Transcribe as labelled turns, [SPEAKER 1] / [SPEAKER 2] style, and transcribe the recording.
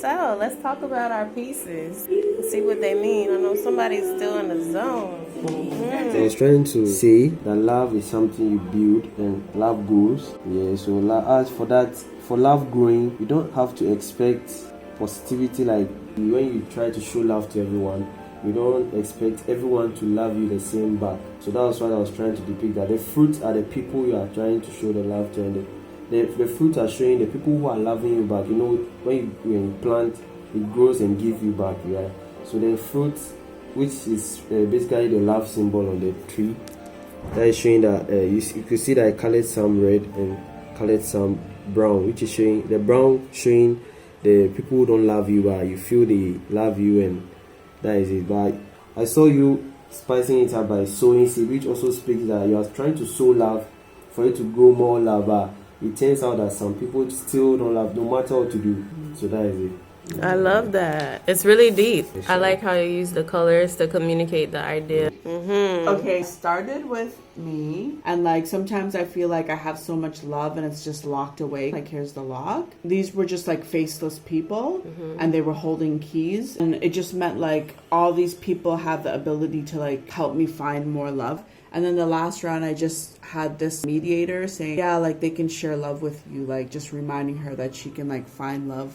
[SPEAKER 1] So let's talk about our pieces. See what they mean. I know somebody's still in the zone.
[SPEAKER 2] So I was trying to say that love is something you build and love grows. Yeah, so as for that, for love growing, you don't have to expect positivity. Like when you try to show love to everyone, you don't expect everyone to love you the same back. So that was what I was trying to depict, that the fruits are the people you are trying to show the love to, and the fruits are showing the people who are loving you back. You know, when you plant, it grows and gives you back, yeah. So the fruits, which is basically the love symbol on the tree, that is showing that you could see that I colored some red and colored some brown, which is showing the brown, showing the people who don't love you, but you feel they love you, and that is it. But I saw you spicing it up by sowing seed, which also speaks that you are trying to sow love for it to grow more love. But it turns out that some people still don't love, no matter what to do. So that is it.
[SPEAKER 1] I love that. It's really deep. I like how you use the colors to communicate the idea.
[SPEAKER 3] Okay, started with me, and like sometimes I feel like I have so much love and it's just locked away. Like here's the lock. These were just like faceless people, and they were holding keys, and it just meant like all these people have the ability to like help me find more love. And then the last round, I just had this mediator saying, yeah, like they can share love with you, like just reminding her that she can like find love